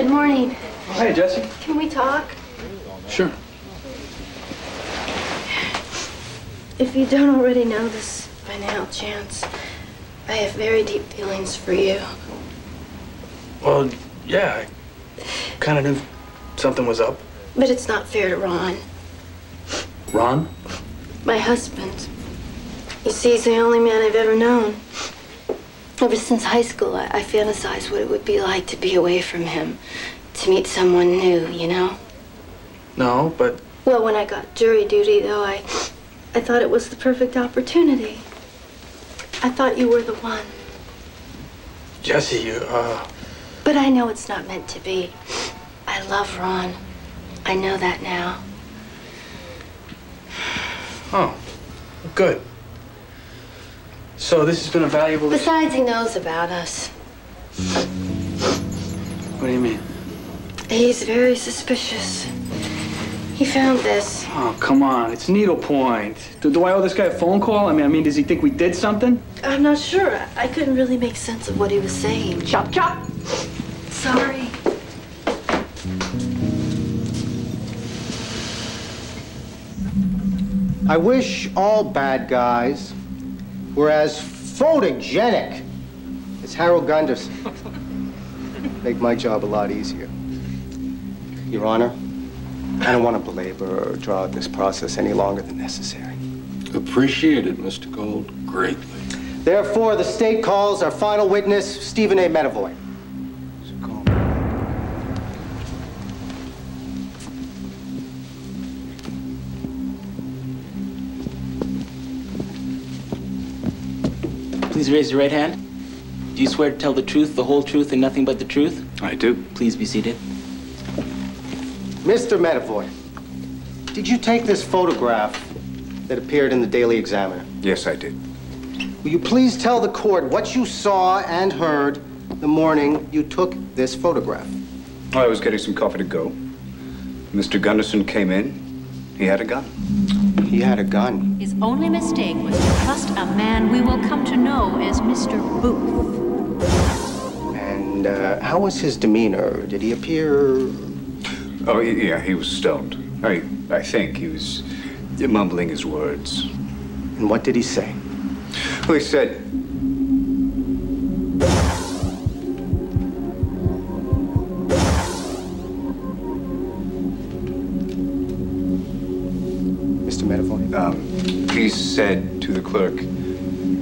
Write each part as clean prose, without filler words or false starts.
Good morning. Oh, hey, Jesse. Can we talk? Sure. If you don't already know this by now, Chance, I have very deep feelings for you. Well, yeah, I kind of knew something was up. But it's not fair to Ron. Ron? My husband. You see, he's the only man I've ever known. Ever since high school, I fantasized what it would be like to be away from him, to meet someone new, you know? No, but... Well, when I got jury duty, though, I thought it was the perfect opportunity. I thought you were the one. Jesse, you, But I know it's not meant to be. I love Ron. I know that now. Oh, good. So this has been a valuable... Besides, he knows about us. What do you mean? He's very suspicious. He found this. Oh, come on. It's needlepoint. Do I owe this guy a phone call? I mean, does he think we did something? I'm not sure. I couldn't really make sense of what he was saying. Chop, chop! Sorry. I wish all bad guys were as photogenic as Harold Gunderson. Make my job a lot easier. Your Honor, I don't want to belabor or draw out this process any longer than necessary. Appreciate it, Mr. Gold, greatly. Therefore, the state calls our final witness, Stephen A. Medavoy. Please raise your right hand. Do you swear to tell the truth, the whole truth, and nothing but the truth? I do. Please be seated. Mr. Medavoy, did you take this photograph that appeared in the Daily Examiner? Yes, I did. Will you please tell the court what you saw and heard the morning you took this photograph? I was getting some coffee to go. Mr. Gunderson came in. He had a gun. He had a gun. His only mistake was to trust a man we will come to know as Mr. Booth. And how was his demeanor? Did he appear... Oh, yeah, he was stoned. I think he was mumbling his words. And what did he say? Well, he said... Mr. Medavoy? He said to the clerk,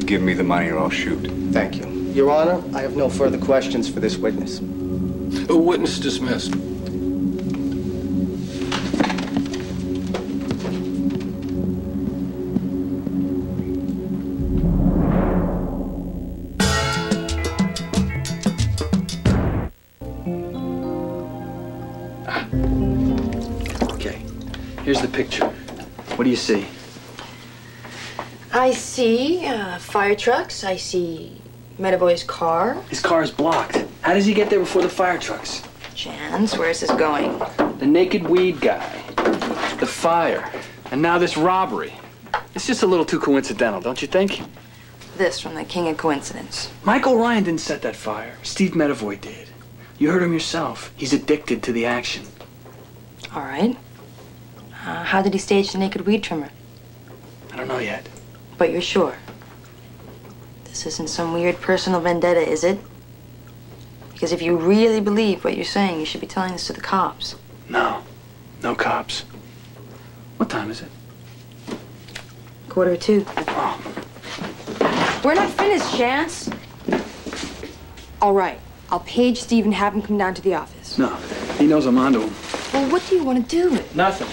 "Give me the money or I'll shoot." Thank you. Your Honor, I have no further questions for this witness. Witness dismissed. Okay. Here's the picture. What do you see? I see fire trucks. I see Medavoy's car. His car is blocked. How does he get there before the fire trucks? Chance, where's this going? The naked weed guy. The fire. And now this robbery. It's just a little too coincidental, don't you think? This from the king of coincidence. Michael Ryan didn't set that fire. Steve Medavoy did. You heard him yourself. He's addicted to the action. All right. How did he stage the naked weed trimmer? I don't know yet. But you're sure? This isn't some weird personal vendetta, is it? Because if you really believe what you're saying, you should be telling this to the cops. No. No cops. What time is it? 1:45. Oh. We're not finished, Chance. All right. I'll page Steve and have him come down to the office. No. He knows I'm onto him. Well, what do you want to do? Nothing.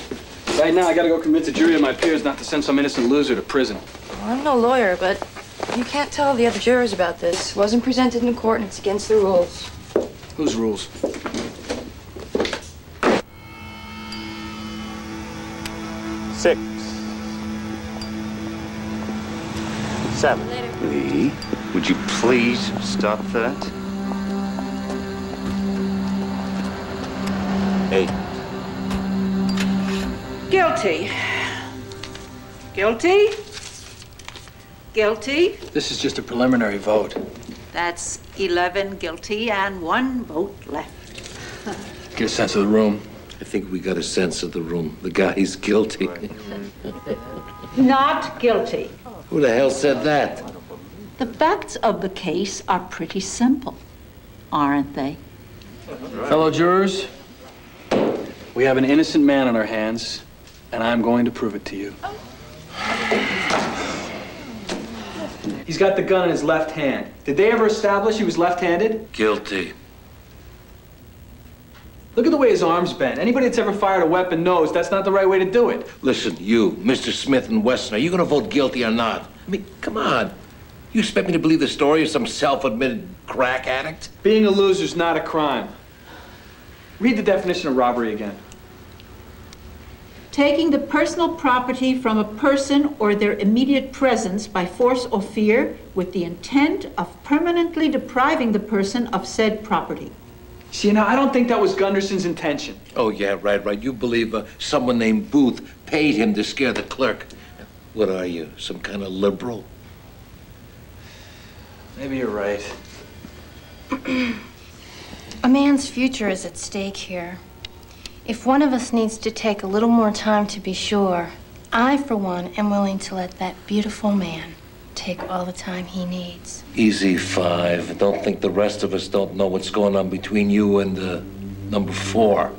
Right now, I gotta go convince a jury of my peers not to send some innocent loser to prison. Well, I'm no lawyer, but you can't tell the other jurors about this. It wasn't presented in court, and it's against the rules. Whose rules? Six. 7. Lee, would you please stop that? 8. Guilty. Guilty? Guilty? This is just a preliminary vote. That's 11 guilty and 1 vote left. Get a sense of the room. I think we got a sense of the room. The guy's guilty. Not guilty. Who the hell said that? The facts of the case are pretty simple, aren't they? Fellow jurors, we have an innocent man on our hands, and I'm going to prove it to you. He's got the gun in his left hand. Did they ever establish he was left-handed? Guilty. Look at the way his arms bend. Anybody that's ever fired a weapon knows that's not the right way to do it. Listen, you, Mr. Smith and Wesson, are you gonna vote guilty or not? I mean, come on. You expect me to believe the story of some self-admitted crack addict? Being a loser's not a crime. Read the definition of robbery again. Taking the personal property from a person or their immediate presence by force or fear with the intent of permanently depriving the person of said property. See, now, I don't think that was Gunderson's intention. Oh, yeah, right. You believe someone named Booth paid him to scare the clerk. What are you, some kind of liberal? Maybe you're right. A man's future is at stake here. If one of us needs to take a little more time to be sure, I, for one, am willing to let that beautiful man take all the time he needs. Easy, Five. Don't think the rest of us don't know what's going on between you and number 4.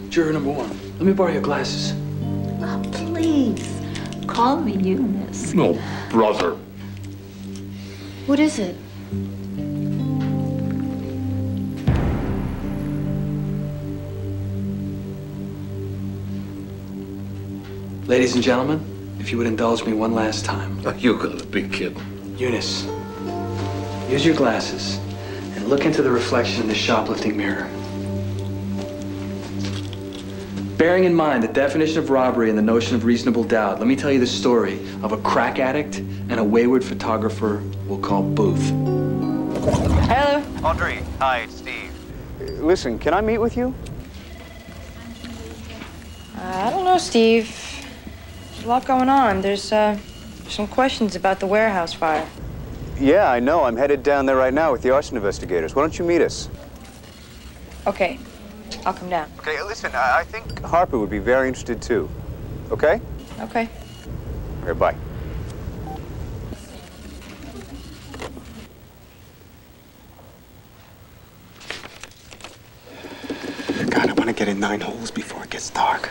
Juror number 1, let me borrow your glasses. Oh, please, call me Eunice. No, brother. What is it? Ladies and gentlemen, if you would indulge me one last time. Oh, you gotta be kidding. Eunice, use your glasses and look into the reflection in the shoplifting mirror. Bearing in mind the definition of robbery and the notion of reasonable doubt, let me tell you the story of a crack addict and a wayward photographer we'll call Booth. Hello. Audrey, hi, it's Steve. Listen, can I meet with you? I don't know, Steve. There's a lot going on. There's some questions about the warehouse fire. Yeah, I know. I'm headed down there right now with the arson investigators. Why don't you meet us? Okay, I'll come down. Okay, listen, I think Harper would be very interested too. Okay? Okay. Okay, bye. God, I want to get in 9 holes before it gets dark.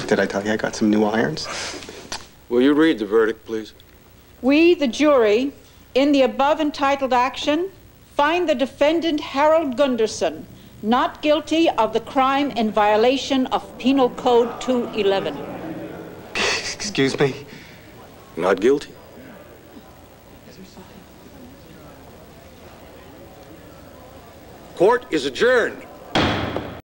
Did I tell you I got some new irons? Will you read the verdict, please? We, the jury, in the above entitled action, find the defendant Harold Gunderson not guilty of the crime in violation of Penal Code 211. Excuse me? Not guilty. Court is adjourned.